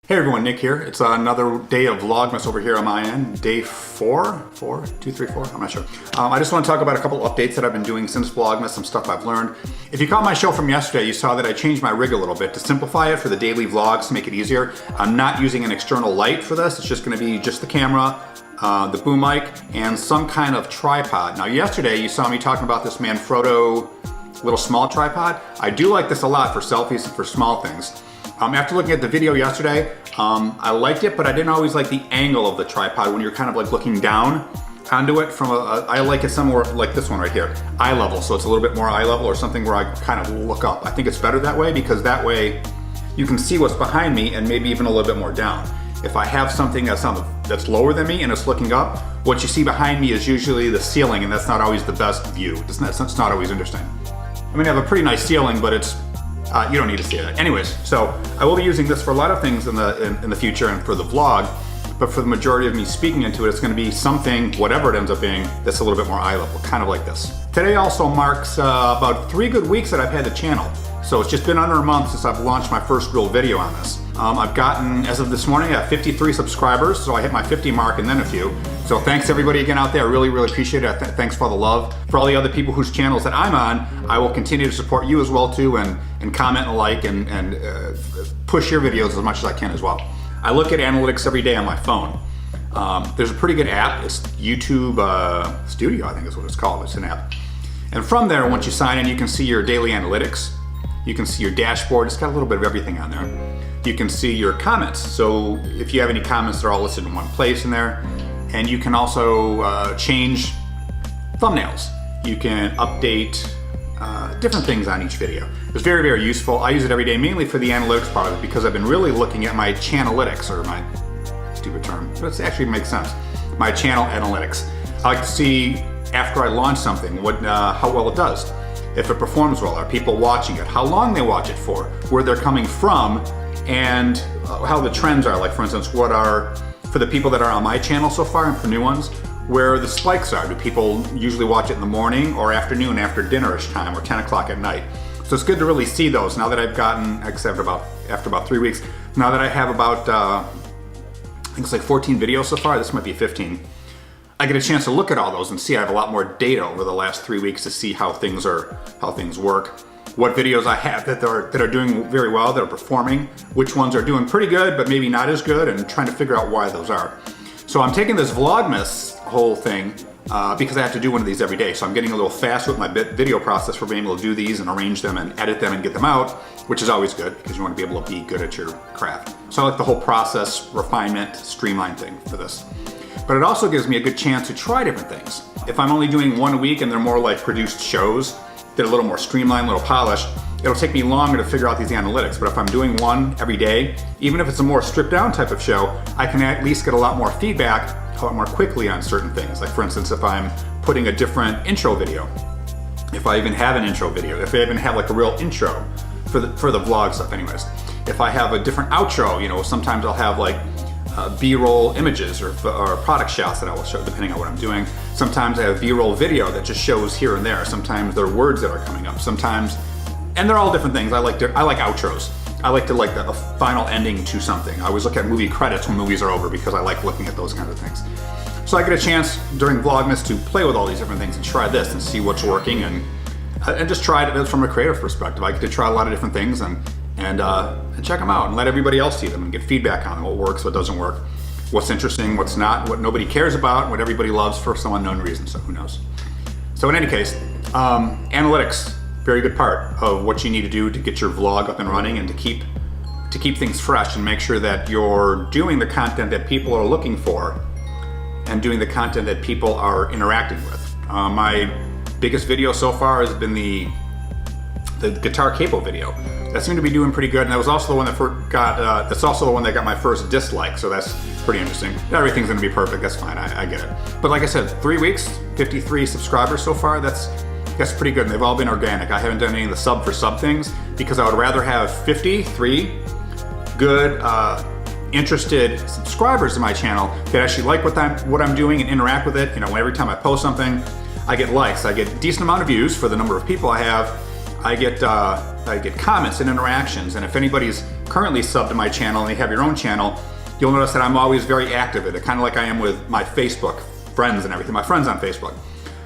Hey everyone, Nick here. It's another day of Vlogmas over here on my end. Day 4? 4? 2, 3, 4? I'm not sure. I just want to talk about a couple updates that I've been doing since Vlogmas, some stuff I've learned. If you caught my show from yesterday, you saw that I changed my rig a little bit to simplify it for the daily vlogs to make it easier. I'm not using an external light for this. It's just going to be just the camera, the boom mic, and some kind of tripod. Now yesterday you saw me talking about this Manfrotto little small tripod. I do like this a lot for selfies and for small things. After looking at the video yesterday, I liked it, but I didn't always like the angle of the tripod when you're kind of like looking down onto it from I like it somewhere like this one right here, eye level, so it's a little bit more eye level or something where I kind of look up. I think it's better that way because that way you can see what's behind me and maybe even a little bit more down. If I have something that's lower than me and it's looking up, what you see behind me is usually the ceiling, and that's not always the best view. It's not always interesting. I mean, I have a pretty nice ceiling, but it's you don't need to see that. Anyways, so I will be using this for a lot of things in the future and for the vlog, but for the majority of me speaking into it, it's going to be something, whatever it ends up being, that's a little bit more eye level, kind of like this. Today also marks about 3 good weeks that I've had the channel. So it's just been under a month since I've launched my first real video on this. I've gotten, as of this morning, I have 53 subscribers, so I hit my 50 mark and then a few. So thanks everybody again out there, I really, really appreciate it. Thanks for all the love. For all the other people whose channels that I'm on, I will continue to support you as well too, and comment and like and push your videos as much as I can as well. I look at analytics every day on my phone. There's a pretty good app, it's YouTube Studio, I think is what it's called, it's an app. And from there, once you sign in, you can see your daily analytics. You can see your dashboard, it's got a little bit of everything on there. You can see your comments, so if you have any comments, they're all listed in one place in there. And you can also change thumbnails. You can update different things on each video. It's very, very useful. I use it every day, mainly for the analytics part of it, because I've been really looking at my Channelytics, or my stupid term, but it actually makes sense. My channel analytics. I like to see after I launch something, how well it does. If it performs well, are people watching it? How long they watch it for? Where they're coming from, and how the trends are. Like for instance, what are, for the people that are on my channel so far and for new ones, where the spikes are. Do people usually watch it in the morning or afternoon after dinner-ish time or 10 o'clock at night? So it's good to really see those now that I've gotten, except after about 3 weeks, now that I have about, I think it's like 14 videos so far, this might be 15. I get a chance to look at all those and see I have a lot more data over the last 3 weeks to see how things work. What videos I have that are doing very well, that are performing, which ones are doing pretty good but maybe not as good, and trying to figure out why those are. So I'm taking this Vlogmas whole thing because I have to do one of these every day. So I'm getting a little faster with my video process for being able to do these and arrange them and edit them and get them out, which is always good because you want to be able to be good at your craft. So I like the whole process, refinement, streamline thing for this. But it also gives me a good chance to try different things. If I'm only doing one a week and they're more like produced shows, they're a little more streamlined, a little polished, it'll take me longer to figure out these analytics. But if I'm doing one every day, even if it's a more stripped down type of show, I can at least get a lot more feedback a lot more quickly on certain things. Like for instance, if I'm putting a different intro video, if I even have an intro video, if I even have like a real intro for the vlog stuff anyways. If I have a different outro, you know, sometimes I'll have like B-roll images or product shots that I will show depending on what I'm doing. Sometimes I have B-roll video that just shows here and there. Sometimes there are words that are coming up. Sometimes, and they're all different things. I like outros. I like to like a final ending to something. I always look at movie credits when movies are over because I like looking at those kinds of things. So I get a chance during Vlogmas to play with all these different things and try this and see what's working and just try it from a creative perspective. I get to try a lot of different things and check them out and let everybody else see them and get feedback on them, what works, what doesn't work, what's interesting, what's not, what nobody cares about, what everybody loves for some unknown reason, so who knows. So in any case, analytics, very good part of what you need to do to get your vlog up and running and to keep things fresh and make sure that you're doing the content that people are looking for and doing the content that people are interacting with. My biggest video so far has been the guitar capo video. That seemed to be doing pretty good, and that was also the one that that's also the one that got my first dislike, so that's pretty interesting. Not everything's gonna be perfect, that's fine, I get it. But like I said, 3 weeks, 53 subscribers so far, that's pretty good, and they've all been organic. I haven't done any of the sub for sub things because I would rather have 53 good, interested subscribers to my channel that actually like what I'm doing and interact with it. You know, every time I post something, I get likes, I get a decent amount of views for the number of people I have. I get comments and interactions, and if anybody's currently sub to my channel and they have your own channel, you'll notice that I'm always very active in it, kind of like I am with my Facebook friends and everything, my friends on Facebook.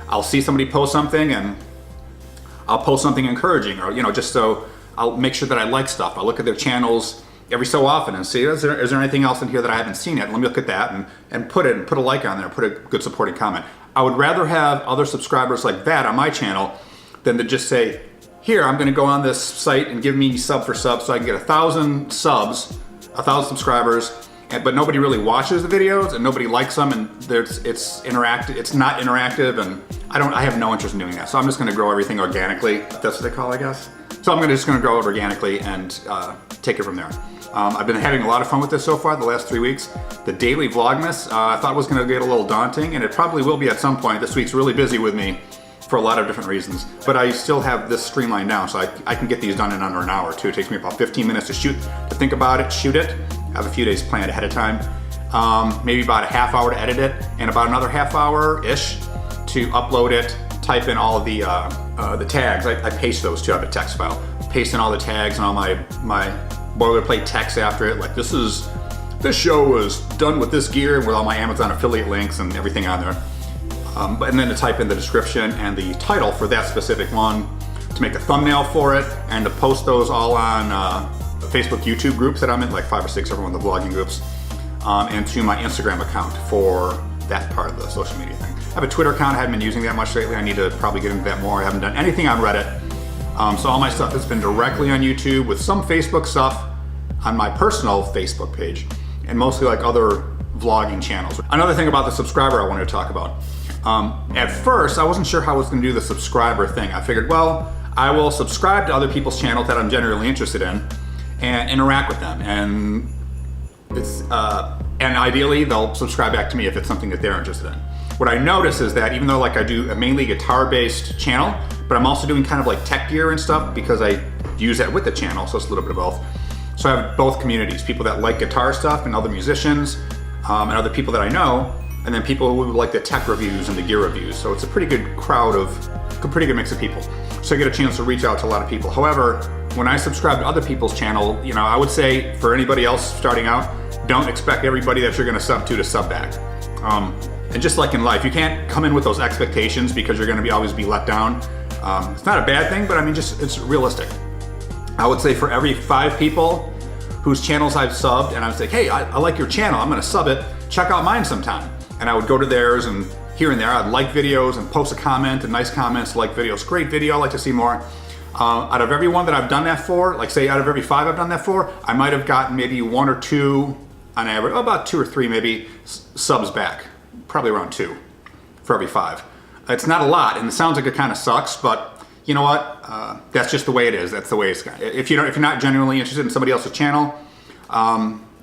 I'll see somebody post something and I'll post something encouraging, or just so I'll make sure that I like stuff. I'll look at their channels every so often and see, is there anything else in here that I haven't seen yet? Let me look at that and put a like on there, put a good supporting comment. I would rather have other subscribers like that on my channel than to just say, here, I'm gonna go on this site and give me sub for sub so I can get 1,000 subs, 1,000 subscribers, but nobody really watches the videos and nobody likes them, and it's not interactive, and I have no interest in doing that. So I'm just gonna grow everything organically. That's what they call it, I guess. So I'm just gonna grow it organically and take it from there. I've been having a lot of fun with this so far the last 3 weeks. The daily Vlogmas, I thought was gonna get a little daunting, and it probably will be at some point. This week's really busy with me for a lot of different reasons, but I still have this streamlined down, so I can get these done in under an hour too. It takes me about 15 minutes to think about it, shoot it. I have a few days planned ahead of time. Maybe about a half hour to edit it, and about another half hour-ish to upload it, type in all of the tags. I paste those too. I have a text file. Paste in all the tags and all my boilerplate text after it, like this show was done with this gear, with all my Amazon affiliate links and everything on there. And then to type in the description and the title for that specific one, to make a thumbnail for it, and to post those all on Facebook, YouTube groups that I'm in, like 5 or 6 everyone, the vlogging groups, and to my Instagram account for that part of the social media thing. I have a Twitter account. I haven't been using that much lately. I need to probably get into that more. I haven't done anything on Reddit. So all my stuff has been directly on YouTube, with some Facebook stuff on my personal Facebook page, and mostly like other vlogging channels. Another thing about the subscriber I wanted to talk about. At first, I wasn't sure how I was going to do the subscriber thing. I figured, well, I will subscribe to other people's channels that I'm generally interested in and interact with them, and ideally they'll subscribe back to me if it's something that they're interested in. What I notice is that even though I do a mainly guitar-based channel, but I'm also doing kind of like tech gear and stuff because I use that with the channel, so it's a little bit of both. So I have both communities, people that like guitar stuff and other musicians, and other people that I know, and then people who like the tech reviews and the gear reviews. So it's a pretty good crowd a pretty good mix of people. So I get a chance to reach out to a lot of people. However, when I subscribe to other people's channel, I would say for anybody else starting out, don't expect everybody that you're gonna sub to sub back. And just like in life, you can't come in with those expectations because you're gonna always be let down. It's not a bad thing, but I mean, it's realistic. I would say for every 5 people whose channels I've subbed and I would say, hey, I like your channel, I'm gonna sub it, check out mine sometime. And I would go to theirs, and here and there, I'd like videos and post a comment, and nice comments, like videos, great video, I'd like to see more. Out of every one that I've done that for, like say out of every 5 I've done that for, I might have gotten maybe 1 or 2 on average, about 2 or 3 maybe, subs back. Probably around 2 for every 5. It's not a lot, and it sounds like it kind of sucks, but you know what? That's just the way it is. That's the way it's got. If you're not genuinely interested in somebody else's channel,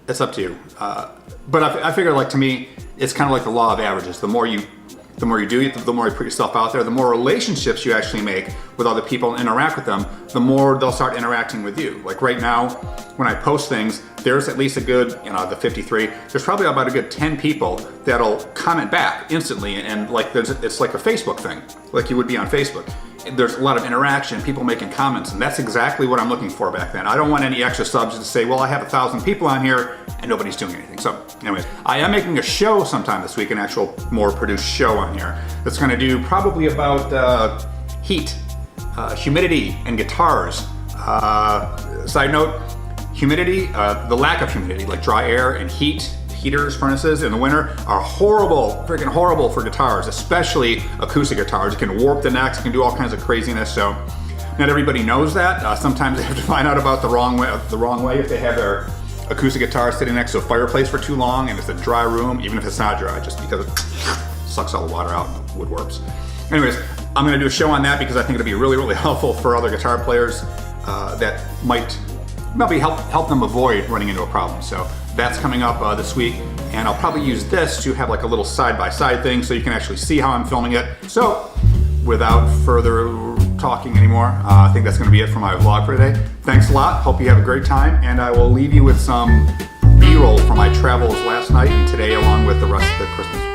it's up to you. But I figure, like, to me, it's kind of like the law of averages. The more you do, the more you put yourself out there, the more relationships you actually make with other people and interact with them, the more they'll start interacting with you. Like right now, when I post things, there's at least a good, the 53, there's probably about a good 10 people that'll comment back instantly, and like it's like a Facebook thing, like you would be on Facebook. There's a lot of interaction, people making comments, and that's exactly what I'm looking for back then. I don't want any extra subs to say, well, I have 1,000 people on here and nobody's doing anything. So anyways, I am making a show sometime this week, an actual more produced show on here that's gonna do probably about heat, humidity, and guitars. Side note, humidity, the lack of humidity, like dry air and heaters, furnaces in the winter are horrible, freaking horrible for guitars, especially acoustic guitars. It can warp the necks, it can do all kinds of craziness. So not everybody knows that. Sometimes they have to find out about the wrong way if they have their acoustic guitar sitting next to a fireplace for too long and it's a dry room, even if it's not dry, just because it sucks all the water out and the wood warps. Anyways, I'm gonna do a show on that because I think it'll be really, really helpful for other guitar players that might maybe help them avoid running into a problem. So that's coming up this week, and I'll probably use this to have like a little side-by-side thing so you can actually see how I'm filming it. So without further talking anymore, I think that's gonna be it for my vlog for today. Thanks a lot, hope you have a great time, and I will leave you with some B-roll from my travels last night and today, along with the rest of the Christmas